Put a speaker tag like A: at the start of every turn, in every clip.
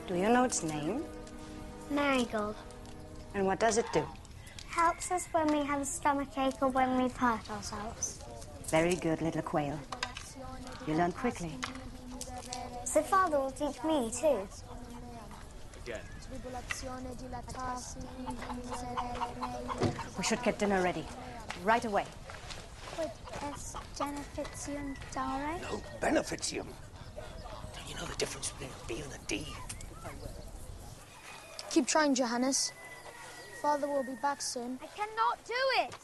A: Do you know its name?
B: Marigold.
A: And what does it do?
B: Helps us when we have a stomachache or when we've hurt ourselves.
A: Very good, little quail. You learn quickly.
B: So Father will teach me too.
A: We should get dinner ready. Right away.
B: Quid est beneficium dare?
C: No, beneficium. Don't you know the difference between a B and a D?
D: Keep trying, Johannes. Father will be back soon.
B: I cannot do it!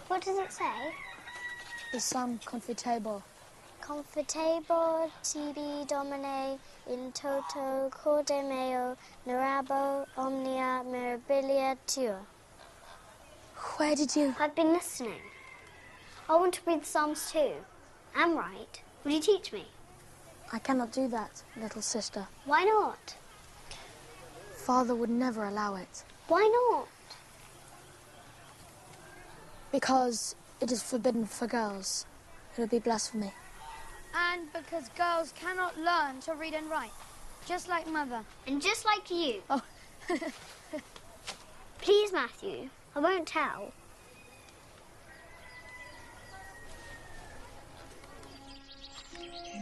B: What does it say?
D: The Psalm Confitable.
B: Confitable tibi domine in toto corde meo narrabo omnia mirabilia tua.
D: Where did you...
B: I've been listening. I want to read the Psalms too. I'm right. Will you teach me?
D: I cannot do that, little sister.
B: Why not?
D: Father would never allow it.
B: Why not?
D: Because it is forbidden for girls. It would be blasphemy.
E: And because girls cannot learn to read and write, just like Mother.
B: And just like you.
E: Oh.
B: Please, Matthew, I won't tell.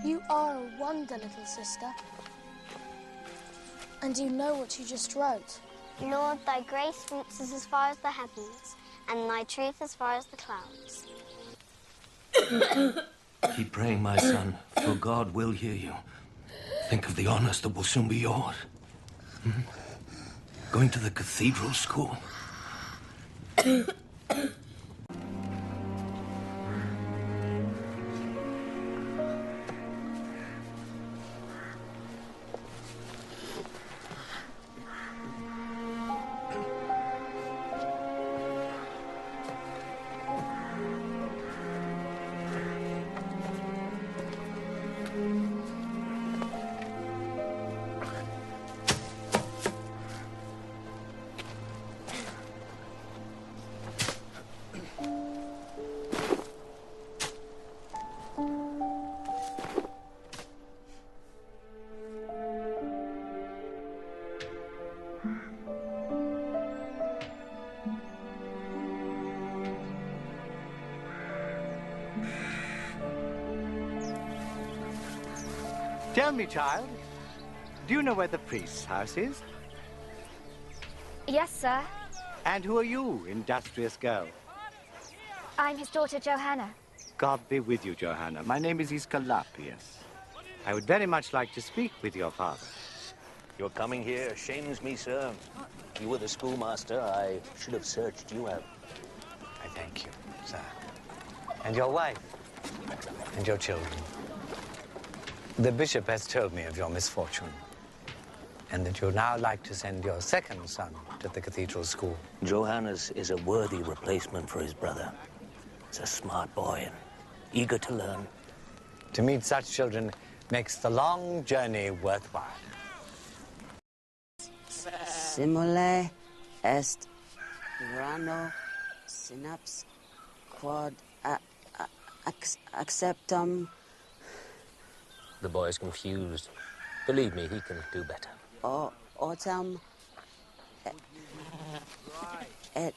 D: You are a wonder, little sister. And you know what you just wrote.
B: Lord, thy grace reaches as far as the heavens, and thy truth as far as the clouds.
C: Keep praying, my son, for God will hear you. Think of the honors that will soon be yours. Hmm? Going to the cathedral school.
F: Tell me, child, do you know where the priest's house is?
E: Yes, sir.
F: And who are you, industrious girl?
E: I'm his daughter, Johanna.
F: God be with you, Johanna. My name is Esculapius. I would very much like to speak with your father.
C: Your coming here shames me, sir. You were the schoolmaster. I should have searched you out.
F: I thank you, sir. And your wife? And your children? The bishop has told me of your misfortune, and that you now like to send your second son to the cathedral school.
C: Johannes is a worthy replacement for his brother. He's a smart boy and eager to learn.
F: To meet such children makes the long journey worthwhile.
A: Simile est grano synaps quod acceptum.
C: The boy's confused. Believe me, he can do better.
A: Autumn et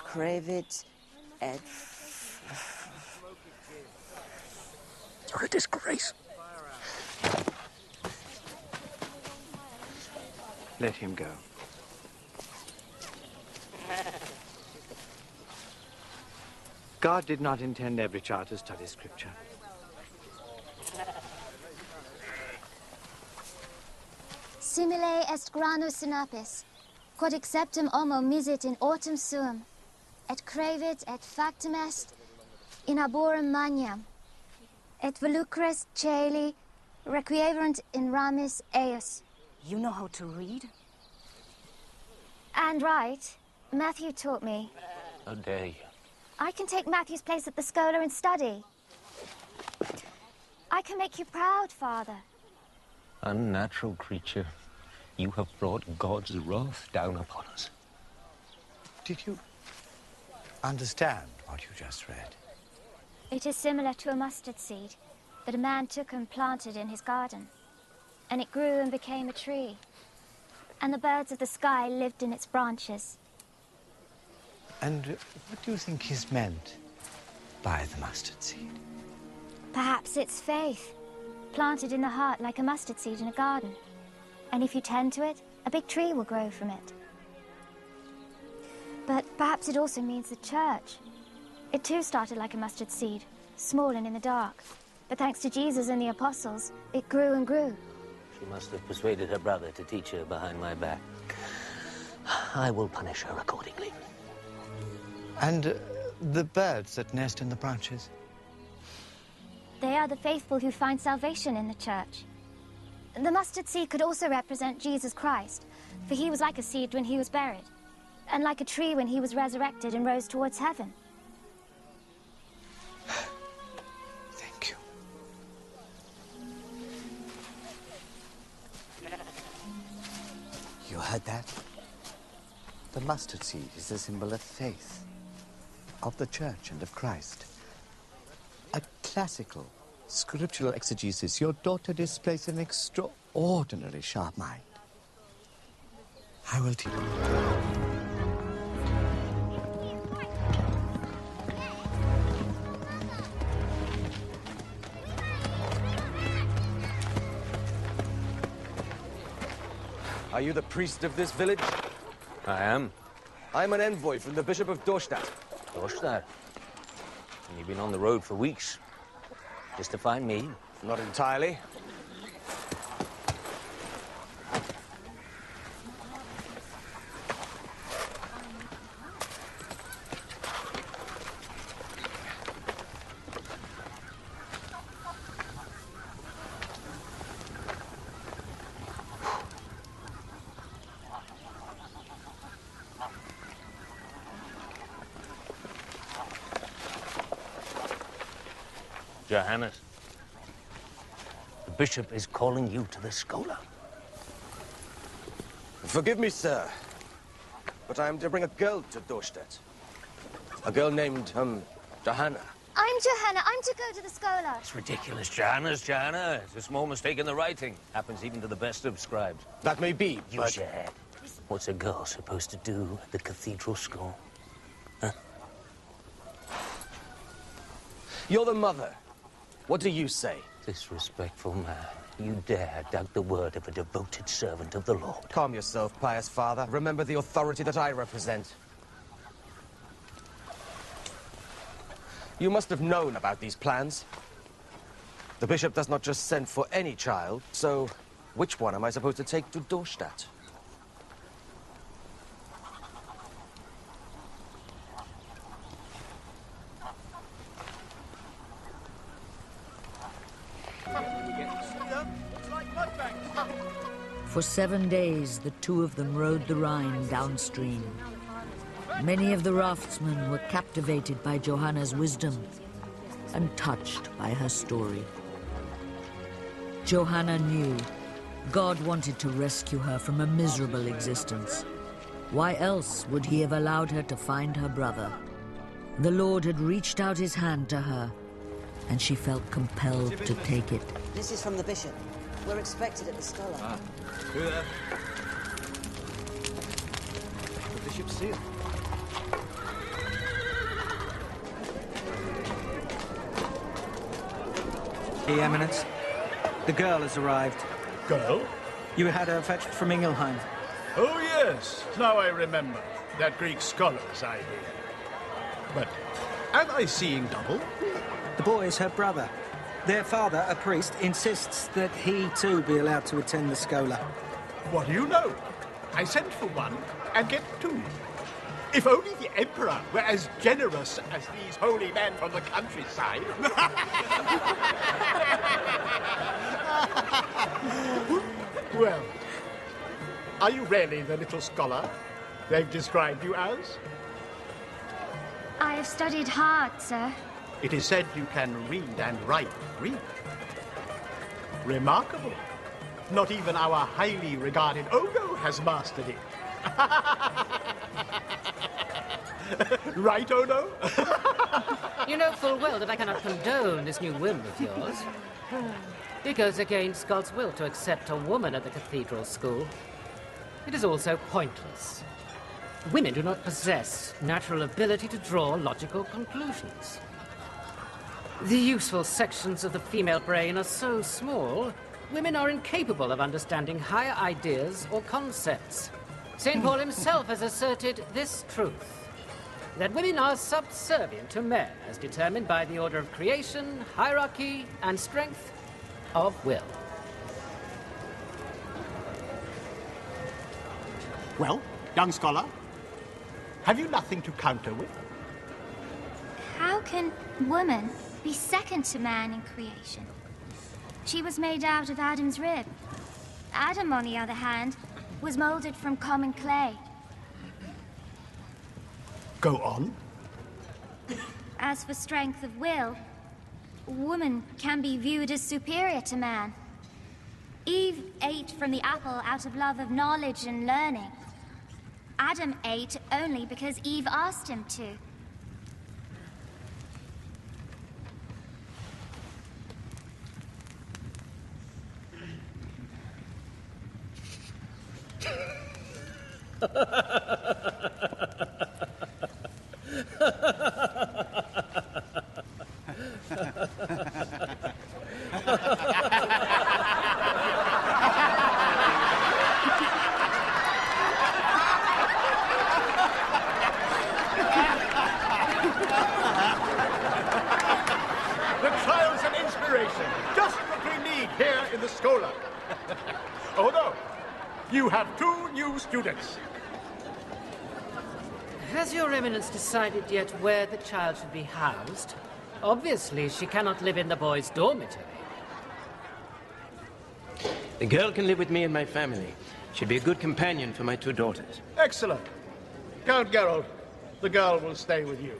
A: cravit et...
C: You're a disgrace.
F: Let him go. God did not intend every child to study Scripture.
G: Simile est grano synapis, quod acceptum homo misit in autumn suum, et cravit et factum est in arborum magnam, et volucres caeli requierunt in ramis eus.
A: You know how to read?
G: And write. Matthew taught me.
C: How dare you?
G: I can take Matthew's place at the schola and study. I can make you proud, Father.
C: Unnatural creature. You have brought God's wrath down upon us.
F: Did you understand what you just read?
G: It is similar to a mustard seed that a man took and planted in his garden. And it grew and became a tree. And the birds of the sky lived in its branches.
F: And what do you think is meant by the mustard seed?
G: Perhaps it's faith, planted in the heart like a mustard seed in a garden. And if you tend to it, a big tree will grow from it. But perhaps it also means the church. It too started like a mustard seed, small and in the dark. But thanks to Jesus and the apostles, it grew and grew.
C: She must have persuaded her brother to teach her behind my back. I will punish her accordingly.
F: And the birds that nest in the branches?
G: They are the faithful who find salvation in the church. The mustard seed could also represent Jesus Christ, for he was like a seed when he was buried, and like a tree when he was resurrected and rose towards heaven.
F: Thank you.
H: You heard that? The mustard seed is a symbol of faith, of the church and of Christ. A classical, scriptural exegesis. Your daughter displays an extraordinarily sharp mind. I will teach you.
I: Are you the priest of this village?
C: I am.
I: I'm an envoy from the Bishop of Dorstadt.
C: Dorstadt? And you've been on the road for weeks. Just to find me?
I: Not entirely.
C: Johannes, the bishop is calling you to the schola.
I: Forgive me, sir, but I am to bring a girl to Dorstadt. A girl named, Johanna.
G: I'm Johanna. I'm to go to the schola.
C: It's ridiculous, Johannes, Johanna. It's a small mistake in the writing. Happens even to the best of scribes.
I: That may be,
C: Use your head. What's a girl supposed to do at the cathedral school? Huh?
I: You're the mother. What do you say?
C: Disrespectful man. You dare doubt the word of a devoted servant of the Lord.
I: Calm yourself, pious father. Remember the authority that I represent. You must have known about these plans. The bishop does not just send for any child, so which one am I supposed to take to Dorstadt?
J: For 7 days, the two of them rode the Rhine downstream. Many of the raftsmen were captivated by Johanna's wisdom and touched by her story. Johanna knew God wanted to rescue her from a miserable existence. Why else would he have allowed her to find her brother? The Lord had reached out his hand to her, and she felt compelled to take it.
K: This is from the bishop. We're expected at the schola.
I: Ah, who there? The bishop's seal.
L: Your Eminence, the girl has arrived.
M: Girl?
L: You had her fetched from Ingelheim.
M: Oh, yes. Now I remember. That Greek scholar's idea. But am I seeing double?
L: The boy is her brother. Their father, a priest, insists that he too be allowed to attend the schola.
M: What do you know? I sent for one and get two. If only the Emperor were as generous as these holy men from the countryside. Well, are you really the little scholar they've described you as?
G: I have studied hard, sir.
M: It is said you can read and write Greek. Remarkable. Not even our highly regarded Odo has mastered it. Right, Odo?
N: You know full well that I cannot condone this new whim of yours. It goes against God's will to accept a woman at the cathedral school. It is also pointless. Women do not possess natural ability to draw logical conclusions. The useful sections of the female brain are so small, women are incapable of understanding higher ideas or concepts. St. Paul himself has asserted this truth, that women are subservient to men as determined by the order of creation, hierarchy, and strength of will.
M: Well, young scholar, have you nothing to counter with?
G: How can woman be second to man in creation? She was made out of Adam's rib. Adam, on the other hand, was molded from common clay.
M: Go on.
G: As for strength of will, woman can be viewed as superior to man. Eve ate from the apple out of love of knowledge and learning. Adam ate only because Eve asked him to.
M: The trials and inspiration, just what we need here in the Schola. Oh no, you have 2 new students.
N: Has Your Eminence decided yet where the child should be housed? Obviously, she cannot live in the boys' dormitory.
I: The girl can live with me and my family. She'd be a good companion for my 2 daughters.
M: Excellent. Count Geralt, the girl will stay with you.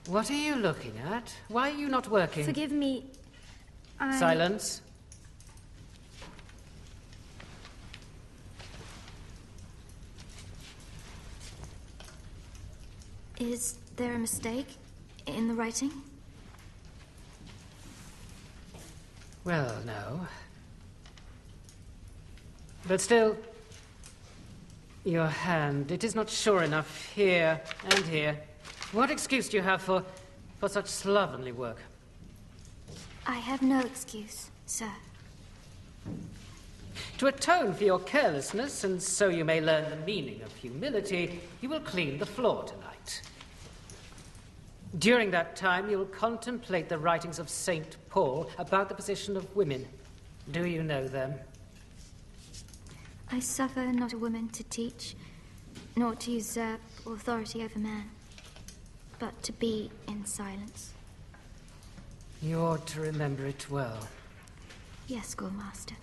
N: What are you looking at? Why are you not working?
G: Forgive me.
N: Silence.
G: Is there a mistake in the writing?
N: Well, no. But still, your hand, it is not sure enough here and here. What excuse do you have for such slovenly work?
G: I have no excuse, sir.
N: To atone for your carelessness, and so you may learn the meaning of humility, you will clean the floor tonight. During that time, you will contemplate the writings of St. Paul about the position of women. Do you know them?
G: I suffer not a woman to teach, nor to usurp authority over man, but to be in silence.
N: You ought to remember it well.
G: Yes, schoolmaster.